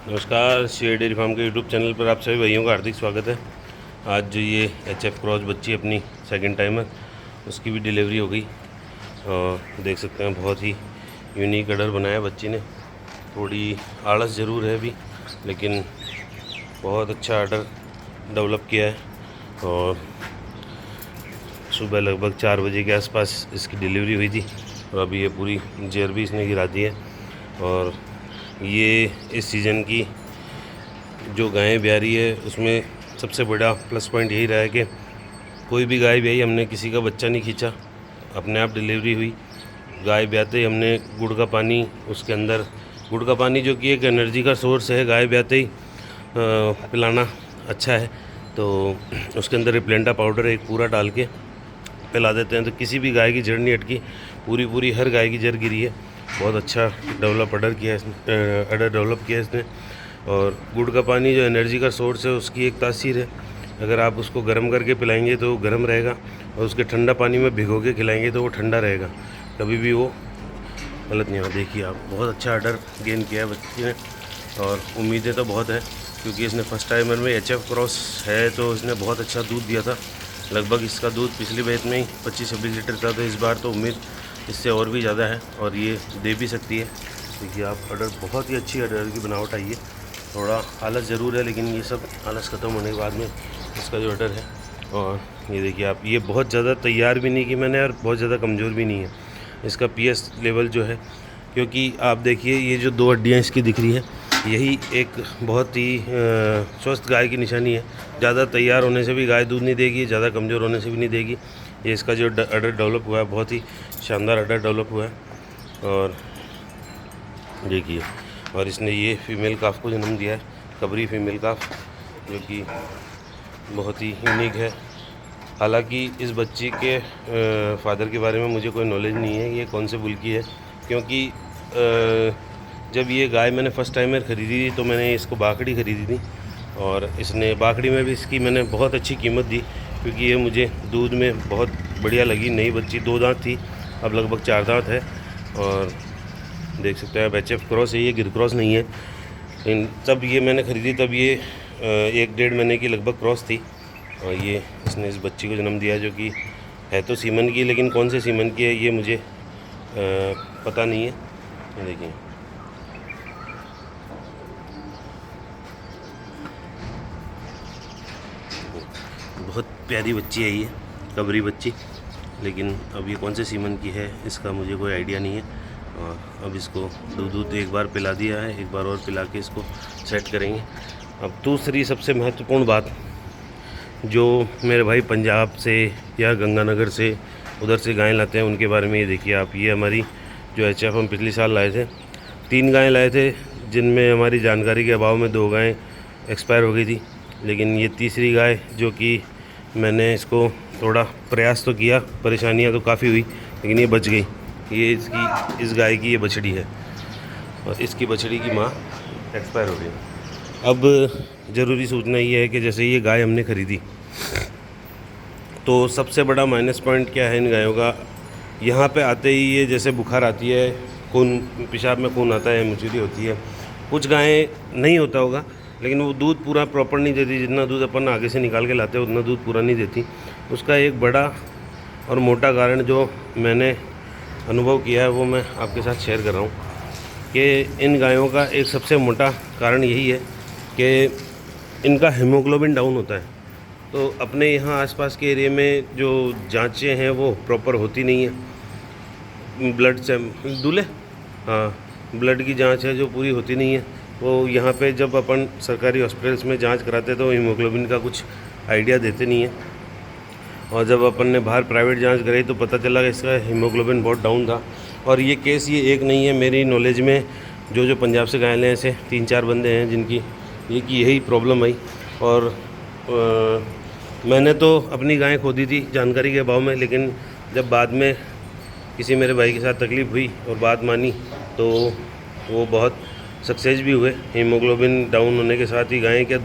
नमस्कार, शेर dairy farm के यूट्यूब चैनल पर आप सभी भाइयों का हार्दिक स्वागत है। आज जो ये एचएफ क्रॉस बच्ची अपनी सेकंड टाइम है, उसकी भी डिलीवरी हो गई और देख सकते हैं बहुत ही यूनिक अडर बनाया बच्ची ने। थोड़ी आलस ज़रूर है अभी, लेकिन बहुत अच्छा अडर डेवलप किया है। और सुबह लगभग 4 बजे के आसपास इसकी डिलीवरी हुई थी और अभी ये पूरी जेर भी इसने गिरा दी है। और ये इस सीज़न की जो गायें ब्यारी है उसमें सबसे बड़ा प्लस पॉइंट यही रहा है कि कोई भी गाय ब्याई हमने किसी का बच्चा नहीं खींचा, अपने आप डिलीवरी हुई। गाय ब्याते ही हमने गुड़ का पानी उसके अंदर, गुड़ का पानी जो कि एक एनर्जी का सोर्स है, गाय ब्याते ही पिलाना अच्छा है। तो उसके अंदर रिप्लेंटा पाउडर एक पूरा डाल के पिला देते हैं, तो किसी भी गाय की जड़ नहीं अटकी, पूरी हर गाय की जड़ गिरी है। बहुत अच्छा अडर डेवलप किया इसने। और गुड़ का पानी जो एनर्जी का सोर्स है उसकी एक तासीर है, अगर आप उसको गर्म करके पिलाएंगे तो वो गर्म रहेगा और उसके ठंडा पानी में भिगो के खिलाएंगे तो वो ठंडा रहेगा, कभी भी वो गलत नहीं होगा। देखिए आप, बहुत अच्छा अडर गेन किया है बच्ची ने और उम्मीदें तो बहुत है, क्योंकि इसने फर्स्ट टाइमर में एचएफ क्रॉस है तो इसने बहुत अच्छा दूध दिया था। लगभग इसका दूध पिछली बैच में ही 25-26 लीटर था, तो इस बार तो उम्मीद इससे और भी ज़्यादा है और ये दे भी सकती है। देखिए आप, अडर बहुत ही अच्छी अडर की बनावट आई है। थोड़ा आलस ज़रूर है, लेकिन ये सब आलस ख़त्म होने के बाद में इसका जो अडर है। और ये देखिए आप, ये बहुत ज़्यादा तैयार भी नहीं की मैंने और बहुत ज़्यादा कमज़ोर भी नहीं है। इसका पीएस लेवल जो है, क्योंकि आप देखिए ये जो 2 हड्डियाँ इसकी दिख रही है, यही एक बहुत ही स्वस्थ गाय की निशानी है। ज़्यादा तैयार होने से भी गाय दूध नहीं देगी, ज़्यादा कमज़ोर होने से भी नहीं देगी। ये इसका जो अडर डेवलप हुआ है, बहुत ही शानदार अडर डेवलप हुआ है। और देखिए, और इसने ये फीमेल काफ को जन्म दिया है, कबरी फीमेल काफ, जो कि बहुत ही यूनिक है। हालांकि इस बच्ची के फादर के बारे में मुझे कोई नॉलेज नहीं है, ये कौन से बुल की है, क्योंकि जब ये गाय मैंने फ़र्स्ट टाइम ख़रीदी थी तो मैंने इसको बाकड़ी ख़रीदी थी और इसने बाकड़ी में भी इसकी मैंने बहुत अच्छी कीमत दी, क्योंकि ये मुझे दूध में बहुत बढ़िया लगी। नई बच्ची, 2 दांत थी, अब लगभग 4 दांत है। और देख सकते हैं एचएफ क्रॉस है, ये गिर क्रॉस नहीं है। तब ये मैंने ख़रीदी तब ये 1-1.5 महीने की लगभग क्रॉस थी और ये इसने इस बच्ची को जन्म दिया, जो कि है तो सीमन की, लेकिन कौन से सीमन की है ये मुझे पता नहीं है। देखिए बहुत प्यारी बच्ची है ये, कबरी बच्ची, लेकिन अब ये कौन से सीमन की है इसका मुझे कोई आइडिया नहीं है। और अब इसको दूध एक बार पिला दिया है, एक बार और पिला के इसको सेट करेंगे। अब दूसरी सबसे महत्वपूर्ण बात, जो मेरे भाई पंजाब से या गंगानगर से उधर से गायें लाते हैं उनके बारे में ये देखिए आप। ये हमारी जो एचएफ हम पिछले साल लाए थे, 3 गायें लाए थे, जिनमें हमारी जानकारी के अभाव में 2 गायें एक्सपायर हो गई थी, लेकिन ये तीसरी गाय जो कि मैंने इसको थोड़ा प्रयास तो किया, परेशानियां तो काफ़ी हुई, लेकिन ये बच गई। ये इस गाय की ये बछड़ी है और इसकी बछड़ी की माँ एक्सपायर हो गई। अब ज़रूरी सूचना ये है कि जैसे ये गाय हमने ख़रीदी तो सबसे बड़ा माइनस पॉइंट क्या है इन गायों का, यहाँ पे आते ही ये जैसे बुखार आती है, खून, पेशाब में खून आता है, मुचुरी होती है। कुछ गायें नहीं होता होगा, लेकिन वो दूध पूरा प्रॉपर नहीं देती, जितना दूध अपन आगे से निकाल के लाते हैं उतना दूध पूरा नहीं देती। उसका एक बड़ा और मोटा कारण जो मैंने अनुभव किया है वो मैं आपके साथ शेयर कर रहा हूँ, कि इन गायों का एक सबसे मोटा कारण यही है कि इनका हीमोग्लोबिन डाउन होता है। तो अपने यहाँ आसपास के एरिया में जो जांचें हैं वो प्रॉपर होती नहीं है। ब्लड से दूल्हे, हाँ, ब्लड की जांच है जो पूरी होती नहीं है। वो यहाँ पे जब अपन सरकारी हॉस्पिटल्स में जांच कराते तो हीमोग्लोबिन का कुछ आइडिया देते नहीं है, और जब अपन ने बाहर प्राइवेट जांच कराई तो पता चला कि इसका हीमोग्लोबिन बहुत डाउन था। और ये केस ये एक नहीं है, मेरी नॉलेज में जो पंजाब से गायें ऐसे 3-4 बंदे हैं जिनकी यही प्रॉब्लम आई। और मैंने तो अपनी गायें खो दी थी जानकारी के अभाव में, लेकिन जब बाद में किसी मेरे भाई के साथ तकलीफ़ हुई और बात मानी तो वो बहुत सक्सेस भी हुए। हीमोग्लोबिन डाउन होने के साथ ही गायें क्या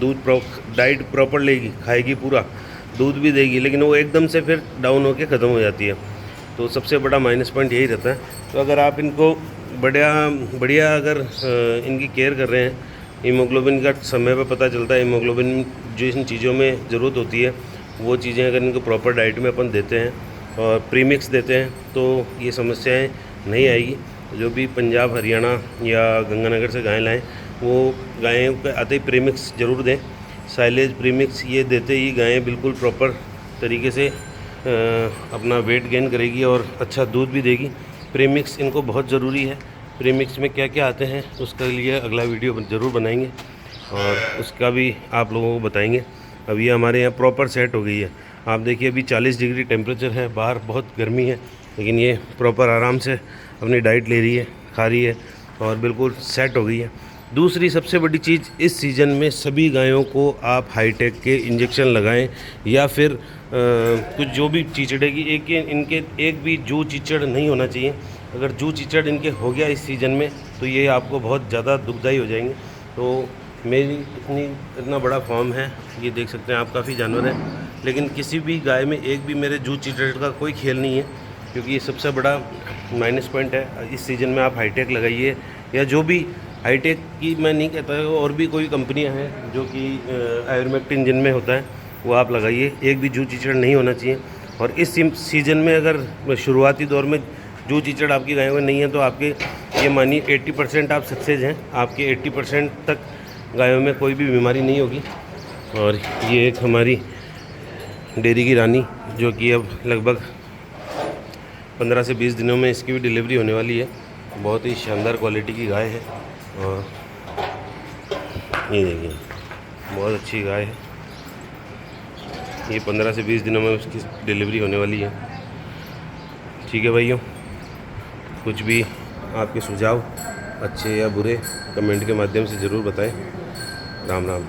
डाइट प्रॉपर लेगी, खाएगी, पूरा दूध भी देगी, लेकिन वो एकदम से फिर डाउन होकर ख़त्म हो जाती है। तो सबसे बड़ा माइनस पॉइंट यही रहता है। तो अगर आप इनको बढ़िया अगर इनकी केयर कर रहे हैं हीमोग्लोबिन का समय पर पता चलता है। हीमोग्लोबिन जो इन चीज़ों में ज़रूरत होती है वो चीज़ें अगर इनको प्रॉपर डाइट में अपन देते हैं और प्रीमिक्स देते हैं तो ये समस्याएं नहीं आएगी। जो भी पंजाब, हरियाणा या गंगानगर से गायें लाएँ वो गायों के आते ही प्रीमिक्स ज़रूर दें। साइलेज प्रीमिक्स ये देते ही गायें बिल्कुल प्रॉपर तरीके से अपना वेट गेन करेगी और अच्छा दूध भी देगी। प्रीमिक्स इनको बहुत ज़रूरी है। प्रीमिक्स में क्या क्या आते हैं उसके लिए अगला वीडियो ज़रूर बनाएंगे और उसका भी आप लोगों को बताएंगे। अब ये हमारे यहाँ प्रॉपर सेट हो गई है। आप देखिए अभी 40 डिग्री टेम्परेचर है, बाहर बहुत गर्मी है, लेकिन ये प्रॉपर आराम से अपनी डाइट ले रही है, खा रही है और बिल्कुल सेट हो गई है। दूसरी सबसे बड़ी चीज़, इस सीज़न में सभी गायों को आप हाईटेक के इंजेक्शन लगाएं या फिर कुछ जो भी चिचड़ेगी इनके एक भी जू चिचड़ नहीं होना चाहिए। अगर जू चिचड़ इनके हो गया इस सीज़न में तो ये आपको बहुत ज़्यादा दुखदाई हो जाएंगे। तो मेरी इतना बड़ा फार्म है, ये देख सकते हैं आप, काफ़ी जानवर हैं, लेकिन किसी भी गाय में एक भी मेरे जू चिचड़ का कोई खेल नहीं है, क्योंकि ये सबसे बड़ा माइनस पॉइंट है। इस सीज़न में आप हाईटेक लगाइए या जो भी हाईटेक की मैं नहीं कहता है, और भी कोई कंपनियां हैं जो कि आयुर्मेक्टिन जिनमें होता है वो आप लगाइए। एक भी जू चिचड़ नहीं होना चाहिए। और इस सीज़न में अगर शुरुआती दौर में जू चिचड़ आपकी गायों में नहीं है तो आपके ये मानिए 80% आप सक्सेस हैं। आपके 80% तक गायों में कोई भी बीमारी नहीं होगी। और ये एक हमारी डेयरी की रानी जो कि अब लगभग 15 से 20 दिनों में इसकी भी डिलीवरी होने वाली है। बहुत ही शानदार क्वालिटी की गाय है और ये देखिए बहुत अच्छी गाय है। ये 15 से 20 दिनों में उसकी डिलीवरी होने वाली है। ठीक है भाइयों, कुछ भी आपके सुझाव अच्छे या बुरे कमेंट के माध्यम से ज़रूर बताएं। राम राम।